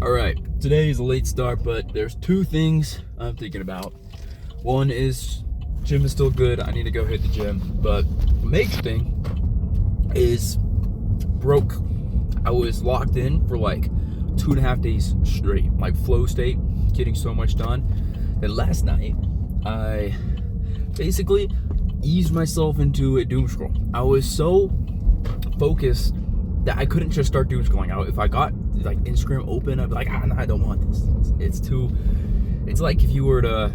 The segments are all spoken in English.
All right, today is a late start, but there's two things I'm thinking about. One is gym is still good. I need to go hit the gym. But the major thing is broke. I was locked in for like 2.5 days straight, like flow state, getting so much done. Then last night, I basically eased myself into a doom scroll. I was so focused that I couldn't just start doom scrolling. If I got like Instagram open, I'd be like, no, I don't want this. It's like if you were to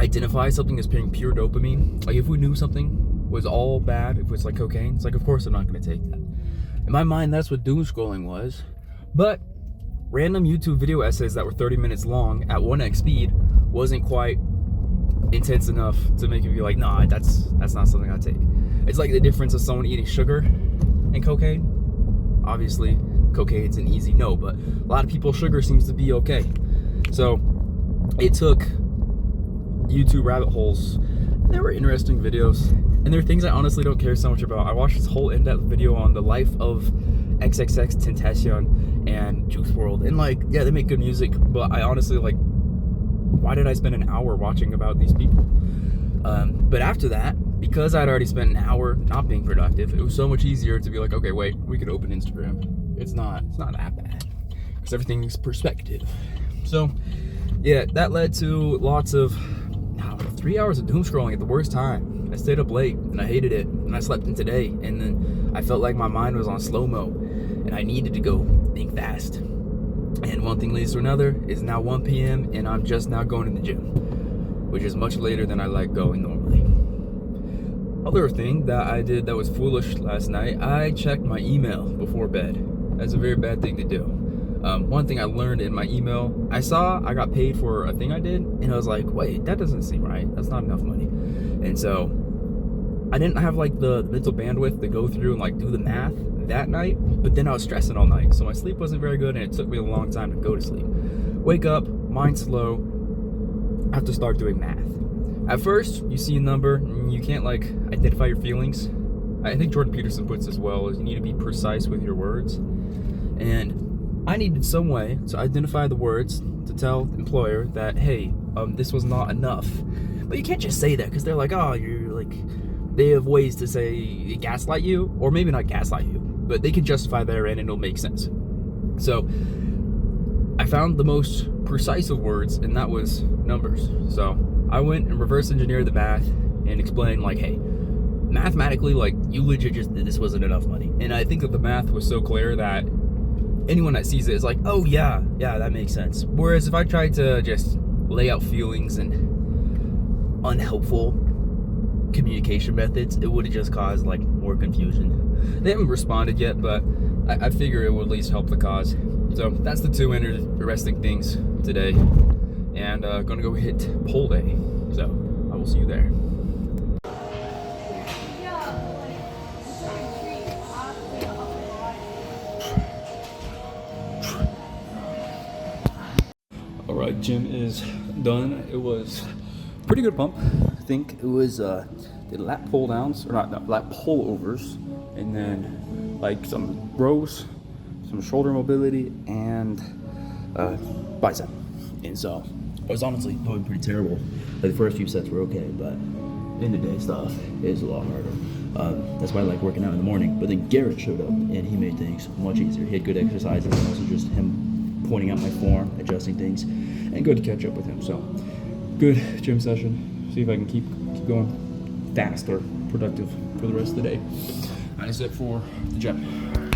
identify something as being pure dopamine. Like if we knew something was all bad, if it's like cocaine, it's like, of course I'm not gonna take that. In my mind, that's what doom scrolling was. But random YouTube video essays that were 30 minutes long at 1x speed wasn't quite intense enough to make me be like, nah, that's not something I take. It's like the difference of someone eating sugar and cocaine. Obviously, cocaine's an easy no, but a lot of people, sugar seems to be okay. So it took YouTube rabbit holes. There were interesting videos, and there are things I honestly don't care so much about. I watched this whole in-depth video on the life of XXX Tentacion and Juice WRLD, and like, yeah, they make good music, but I honestly, like, why did I spend an hour watching about these people? But after that, because I'd already spent an hour not being productive, it was so much easier to be like, okay, wait, we could open Instagram. It's not that bad, because everything's perspective. So yeah, that led to lots of 3 hours of doom scrolling at the worst time. I stayed up late and I hated it, and I slept in today, and then I felt like my mind was on slow-mo and I needed to go think fast. And one thing leads to another. It's now 1 p.m. and I'm just now going to the gym, which is much later than I like going normally. Other thing that I did that was foolish last night, I checked my email before bed. That's a very bad thing to do. One thing I learned in my email, I saw I got paid for a thing I did, and I was like, wait, that doesn't seem right. That's not enough money. And so I didn't have like the mental bandwidth to go through and like do the math that night, but then I was stressing all night, so my sleep wasn't very good, and it took me a long time to go to sleep. Wake up, mind slow, I have to start doing math. At first, you see a number, and you can't like identify your feelings. I think Jordan Peterson puts as well, is you need to be precise with your words. And I needed some way to identify the words to tell the employer that, hey, this was not enough. But you can't just say that, because they're like, oh, you're like, they have ways to say gaslight you, or maybe not gaslight you, but they can justify their end and it'll make sense. So I found the most precise of words, and that was numbers. So I went and reverse engineered the math and explained like, hey, mathematically, like, you legit just, this wasn't enough money. And I think that the math was so clear that anyone that sees it is like, oh yeah, that makes sense. Whereas if I tried to just lay out feelings and unhelpful communication methods, it would have just caused like more confusion. They haven't responded yet, but I figure it would at least help the cause. So that's the two interesting things today, and gonna go hit pole day. So I will see you there. All right, gym is done. It was a pretty good pump. I think it was did lat pull downs, or not lat pull overs, and then like some rows, some shoulder mobility, and bicep. And so I was honestly doing pretty terrible. Like the first few sets were okay, but end of day stuff is a lot harder. That's why I like working out in the morning. But then Garrett showed up and he made things much easier. He had good exercises, and also just him pointing out my form, adjusting things, and good to catch up with him. So good gym session. See if I can keep going fast or productive for the rest of the day. That's it for the gym.